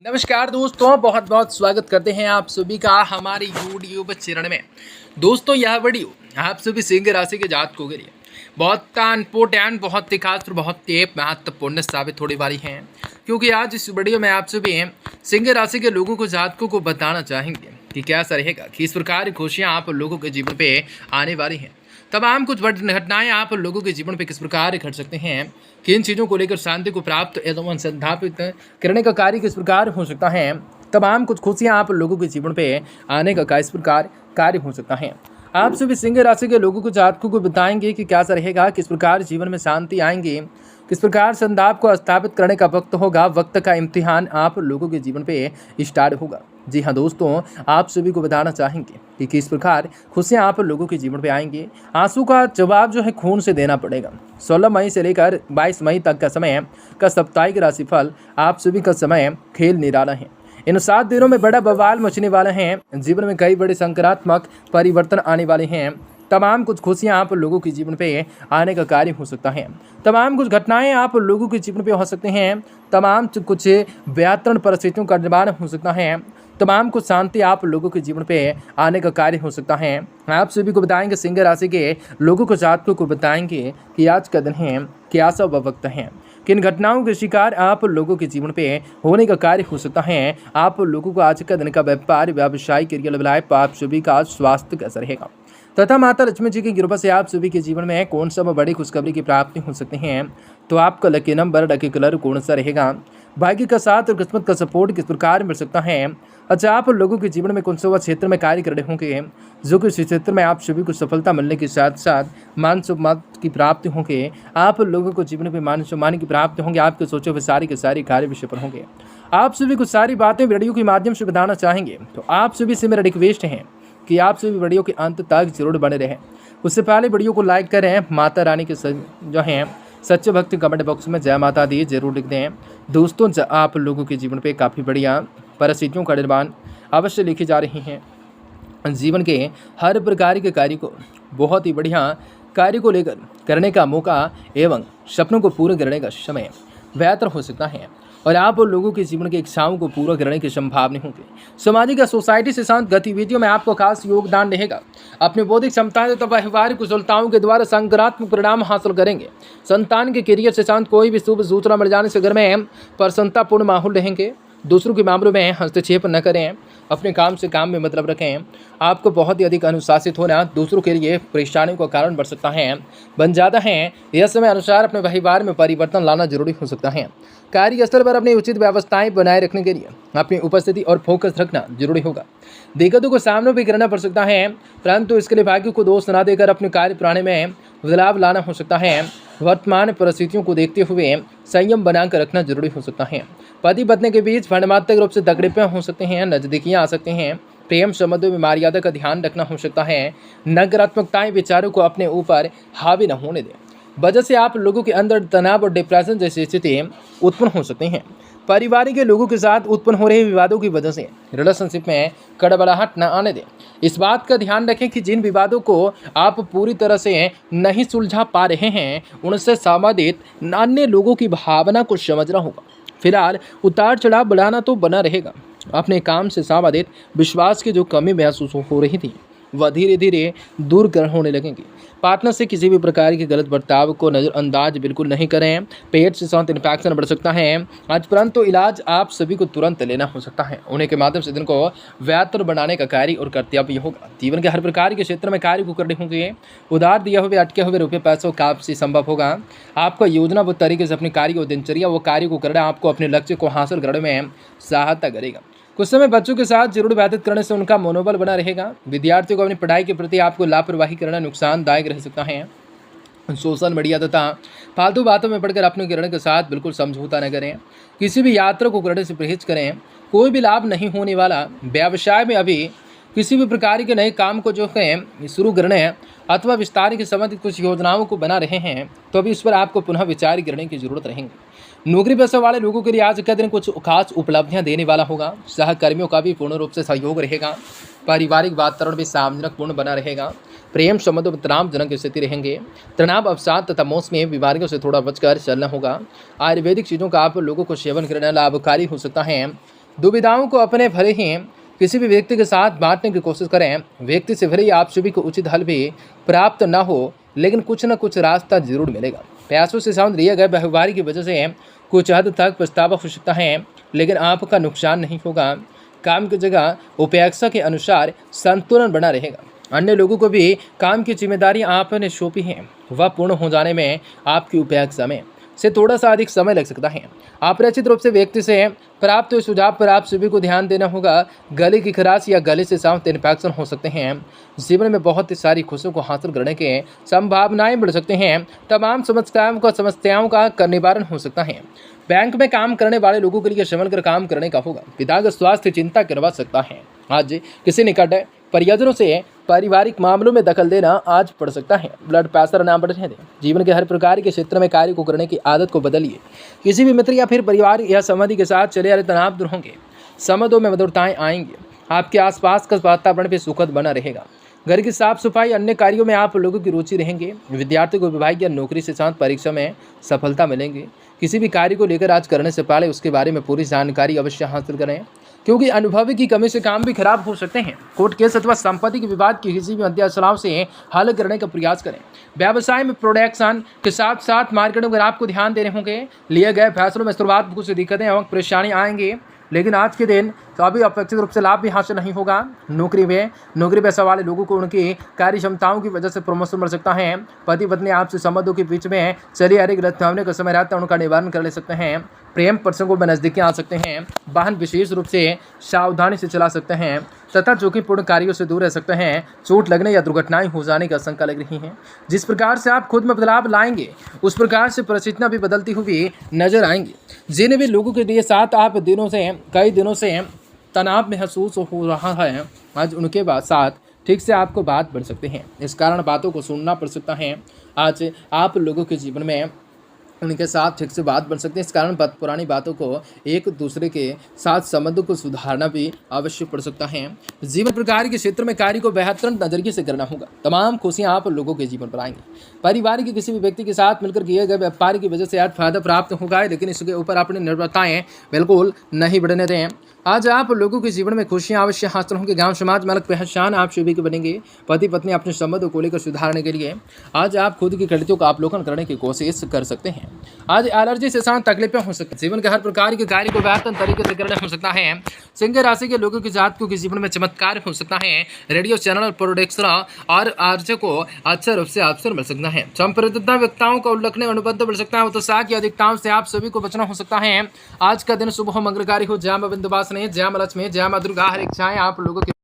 नमस्कार दोस्तों, बहुत बहुत स्वागत करते हैं आप सभी का हमारे यूट्यूब चैनल में। दोस्तों, यह वीडियो आप सभी सिंह राशि के जातकों के लिए बहुत इम्पोर्टेंट, बहुत ही खास और बहुत ही महत्वपूर्ण साबित होने वाली है, क्योंकि आज इस वीडियो में आप सभी सिंह राशि के लोगों को जातकों को बताना चाहेंगे कि कैसा रहेगा, किस प्रकार की खुशियाँ आप लोगों के जीवन पे आने वाली हैं। तमाम कुछ घटनाएं आप लोगों के जीवन पे किस प्रकार घट सकते हैं, किन चीज़ों को लेकर शांति को प्राप्त एवं संस्थापित करने का कार्य किस प्रकार हो सकता है, तमाम कुछ खुशियां आप लोगों के जीवन पे आने का किस प्रकार कार्य हो सकता है। आप सभी सिंह राशि के लोगों को जातकों को बताएंगे कि कैसा रहेगा, किस प्रकार जीवन में शांति आएंगी, किस प्रकार संताप को स्थापित करने का वक्त होगा, वक्त का इम्तिहान आप लोगों के जीवन पे स्टार्ट होगा। जी हाँ दोस्तों, आप सभी को बताना चाहेंगे कि किस प्रकार खुशियाँ आप लोगों के जीवन पे आएंगी। आंसू का जवाब जो है खून से देना पड़ेगा। 16 मई से लेकर 22 मई तक का समय का साप्ताहिक राशिफल आप सभी का समय खेल निराला है। इन 7 दिनों में बड़ा बवाल मचने वाला है। जीवन में कई बड़े सकारात्मक परिवर्तन आने वाले हैं। तमाम कुछ खुशियाँ आप लोगों के जीवन पे आने का कार्य हो सकता है। तमाम कुछ घटनाएं आप लोगों के जीवन पे हो सकते हैं। तमाम कुछ व्याकरण परिस्थितियों का निर्माण हो सकता है। तमाम कुछ शांति आप लोगों के जीवन पे आने का कार्य हो सकता है। आप सभी को बताएंगे, सिंह राशि के लोगों को जातकों को बताएंगे कि आज का दिन है, क्या सब वक्त है, किन घटनाओं के शिकार आप लोगों के जीवन पे होने का कार्य हो सकता है। आप लोगों को आज का दिन का व्यापार, व्यवसाय, करियर लाइफ, आप सभी का स्वास्थ्य कैसा रहेगा तथा माता लक्ष्मी जी की कृपा से आप सभी के जीवन में कौन सा बड़ी खुशखबरी की प्राप्ति हो सकती है। तो आपका लकी नंबर, लकी कलर कौन सा रहेगा, भाग्य का साथ और किस्मत का सपोर्ट किस प्रकार मिल सकता है। अच्छा, आप लोगों के जीवन में कौन सा क्षेत्र में कार्य कर रहे होंगे जो कि इस क्षेत्र में आप सभी को सफलता मिलने के साथ साथ मान सम्मान की प्राप्ति होंगे। आप लोगों को जीवन में मान सम्मान की प्राप्ति होंगे। आपके सोचे हुए सारी के सारी कार्य विषय पर होंगे। आप सभी को सारी बातें वीडियो के माध्यम से बताना चाहेंगे। तो आप सभी से मेरा रिक्वेस्ट है कि आप सभी वीडियो के अंत तक जरूर बने रहें। उससे पहले वीडियो को लाइक करें। माता रानी के जो हैं सच्चे भक्त कमेंट बॉक्स में जय माता दी जरूर लिख दें। दोस्तों, आप लोगों के जीवन पे काफ़ी बढ़िया परिस्थितियों का निर्माण अवश्य लिखी जा रही हैं। जीवन के हर प्रकार के कार्य को, बहुत ही बढ़िया कार्य को लेकर करने का मौका एवं सपनों को पूरा करने का समय बेहतर हो सकता है और आप लोगों के जीवन की इच्छाओं को पूरा करने की संभावना होगी। सामाजिक या सोसाइटी से शांत गतिविधियों में आपको खास योगदान रहेगा। अपनी बौद्धिक क्षमताएं तथा व्यवहारिक कुशलताओं के द्वारा सकारात्मक परिणाम हासिल करेंगे। संतान के करियर से शांत कोई भी शुभ सूचना मिल जाने से घर में प्रसन्नतापूर्ण माहौल रहेंगे। दूसरों के मामलों में हस्तक्षेप न करें। अपने काम से काम में मतलब रखें। आपको बहुत ही अधिक अनुशासित होना दूसरों के लिए परेशानियों का कारण बढ़ सकता है, बन जाता है। यह समय अनुसार अपने व्यवहार में परिवर्तन लाना जरूरी हो सकता है। कार्यस्थल पर अपनी उचित व्यवस्थाएं बनाए रखने के लिए अपनी उपस्थिति और फोकस रखना जरूरी होगा। दिक्कतों को सामना भी करना पड़ सकता है, परंतु इसके लिए भाग्य को दोष न देकर अपने कार्य प्रणाली में बदलाव लाना हो सकता है। वर्तमान परिस्थितियों को देखते हुए संयम बनाकर रखना जरूरी हो सकता है। पति पत्नी के बीच भावनात्मक रूप से तकलीफें हो सकते हैं, नजदीकियां आ सकते हैं। प्रेम संबंधों में मर्यादा का ध्यान रखना हो सकता है। नकारात्मकताएं विचारों को अपने ऊपर हावी न होने दें, वजह से आप लोगों के अंदर तनाव और डिप्रेशन जैसी स्थिति उत्पन्न हो सकती हैं। परिवार के लोगों के साथ उत्पन्न हो रहे विवादों की वजह से रिलेशनशिप में कड़बड़ाहट न आने दें। इस बात का ध्यान रखें कि जिन विवादों को आप पूरी तरह से नहीं सुलझा पा रहे हैं, उनसे संबंधित अन्य लोगों की भावना को समझना होगा। फिलहाल उतार चढ़ाव बढ़ाना तो बना रहेगा। अपने काम से संबंधित विश्वास की जो कमी महसूस हो रही थी, वह धीरे धीरे दूर होने लगेंगी। पार्टनर से किसी भी प्रकार के गलत बर्ताव को नज़रअंदाज बिल्कुल नहीं करें। पेट से शांत इन्फेक्शन बढ़ सकता है आज, परंतु इलाज आप सभी को तुरंत लेना हो सकता है। उन्हीं के माध्यम से दिन को बेहतर बनाने का कार्य और कर्तव्य होगा। जीवन के हर प्रकार के क्षेत्र में कार्य को करने होंगे। उधार दिए हुए अटके हुए रुपये पैसों का आपसे संभव होगा। आपका योजनाबद्ध तरीके से अपने कार्य और दिनचर्या वो कार्य को करना आपको अपने लक्ष्य को हासिल करने में सहायता करेगा। कुछ समय बच्चों के साथ जरूर व्यतीत करने से उनका मनोबल बना रहेगा। विद्यार्थियों को अपनी पढ़ाई के प्रति आपको लापरवाही करना नुकसानदायक रह सकता है। सोशल मीडिया तथा फालतू बातों में पढ़कर अपने किरण के साथ बिल्कुल समझौता न करें। किसी भी यात्रा को करने से परहेज करें। कोई भी लाभ नहीं होने वाला। व्यवसाय में अभी किसी भी प्रकार के नए काम को जो है शुरू करने अथवा विस्तार के संबंधित कुछ योजनाओं को बना रहे हैं, तो अभी इस पर आपको पुनः विचार करने की जरूरत रहेगी। नौकरी पेशा वाले लोगों के लिए आज का दिन कुछ खास उपलब्धियां देने वाला होगा। सहकर्मियों का भी पूर्ण रूप से सहयोग रहेगा। पारिवारिक वातावरण भी सामंजस्यपूर्ण बना रहेगा। प्रेम संबंधों में तनावजनक स्थिति रहेंगे। तनाव अवसाद तथा मौसमी बीमारियों से थोड़ा बचकर चलना होगा। आयुर्वेदिक चीज़ों का आप लोगों को सेवन करना लाभकारी हो सकता है। दुविधाओं को अपने भले ही किसी भी व्यक्ति के साथ बांटने की कोशिश करें। व्यक्ति से भले ही आप सभी को उचित हल भी प्राप्त न हो, लेकिन कुछ न कुछ रास्ता जरूर मिलेगा। प्रयासों से साउंड लिए गए व्यवहार की वजह से कुछ हद तक पछतावा हो सकता है, लेकिन आपका नुकसान नहीं होगा। काम की जगह उपेक्षा के अनुसार संतुलन बना रहेगा। अन्य लोगों को भी काम की जिम्मेदारी आपने सौंपी है, वह पूर्ण हो जाने में आपकी उपेक्षा में से थोड़ा सा अधिक समय लग सकता है। अप्रत्याशित रूप से व्यक्ति से प्राप्त हुए सुझाव पर आप सभी को ध्यान देना होगा। गले की खराश या गले से साउंड इन्फेक्शन हो सकते हैं। जीवन में बहुत सारी खुशियों को हासिल करने के संभावनाएं बढ़ सकते हैं। तमाम समस्याओं का निवारण हो सकता है। बैंक में काम करने वाले लोगों के लिए संभल कर काम करने का होगा। पिता का स्वास्थ्य चिंता करवा सकता है। आज किसी निकट परिजनों से पारिवारिक मामलों में दखल देना आज पड़ सकता है। ब्लड प्रेशर ना बढ़ने दें। जीवन के हर प्रकार के क्षेत्र में कार्य को करने की आदत को बदलिए। किसी भी मित्र या फिर परिवार या संबंधी के साथ चले आ रहे तनाव दूर होंगे। संबंधों में मधुरताएं आएंगी। आपके आसपास का वातावरण भी सुखद बना रहेगा। घर की साफ सफाई अन्य कार्यों में आप लोगों की रुचि रहेंगे। विद्यार्थी को विभाग या नौकरी से साथ परीक्षा में सफलता मिलेंगी। किसी भी कार्य को लेकर आज करने से पहले उसके बारे में पूरी जानकारी अवश्य हासिल करें, क्योंकि अनुभवी की कमी से काम भी खराब हो सकते हैं। कोर्ट केस अथवा संपत्ति के विवाद की किसी भी मध्यस्थलाओं से हल करने का प्रयास करें। व्यवसाय में प्रोडक्शन के साथ साथ मार्केटिंग पर आपको ध्यान देने होंगे। लिए गए फैसलों में शुरुआत कुछ दिक्कतें एवं परेशानी आएंगी, लेकिन आज के दिन तो अभी अपेक्षित रूप से लाभ भी हासिल नहीं होगा। नौकरी पेशा वाले लोगों को उनकी कार्य क्षमताओं की वजह से प्रमोशन मिल सकता है। पति पत्नी आपसी संबंधों के बीच में चली आ रही गलतफहमी का समय रहता है, उनका निवारण कर ले सकते हैं। प्रेम प्रसंगों में नजदीकी आ सकते हैं। वाहन विशेष रूप से सावधानी से चला सकते हैं तथा जोखिमपूर्ण कार्यों से दूर रह सकते हैं। चोट लगने या दुर्घटनाएं हो जाने की आशंका लग रही है। जिस प्रकार से आप खुद में बदलाव लाएंगे, उस प्रकार से परिस्थितियां भी बदलती हुई नजर आएंगी। जिन भी लोगों के लिए साथ आप कई दिनों से तनाव महसूस हो रहा है, आज उनके साथ ठीक से आपको बात बढ़ सकते हैं। इस कारण बातों को सुनना पड़ सकता है। आज आप लोगों के जीवन में उनके साथ ठीक से बात बन सकती है। इस कारण पुरानी बातों को एक दूसरे के साथ संबंधों को सुधारना भी आवश्यक पड़ सकता है। जीवन प्रकार के क्षेत्र में कार्य को बेहतर नजरिए से करना होगा। तमाम खुशियां आप लोगों के जीवन पर आएंगी। परिवार के किसी भी व्यक्ति के साथ मिलकर किए गए व्यापार की वजह से आज फायदा प्राप्त होगा, लेकिन इसके ऊपर अपनी निर्भरताएं बिल्कुल नहीं बढ़ने दें। आज आप लोगों के जीवन में खुशियां अवश्य हासिल होंगी। गांव समाज में अलग पहचान आप सभी के बनेंगे। पति पत्नी अपने संबंधों को लेकर सुधारने के लिए आज आप खुद की गलतियों का अवलोकन करने की कोशिश कर सकते हैं। आज एलर्जी से शांत तकलीफें हो सकती हैं। जीवन के हर प्रकार के कार्य को बेहतर तरीके से करना हो सकता है। सिंह राशि के लोगों की जातकों के जीवन में चमत्कार हो सकता है। रेडियो चैनल प्रोडक्शन और आर्जों को अच्छा रूप से अवसर मिल सकता है। संप्रदाय व्यक्ताओं का उल्लेखनीय अनुबंध बढ़ सकता है। उत्साह की अधिकताओं से आप सभी को बचना हो सकता है। आज का दिन शुभ हो, मंगलकारी हो। जय मां विंध्यवासिनी, जय मां लक्ष्मी, जय मां दुर्गा। हर इच्छाएं आप लोगों की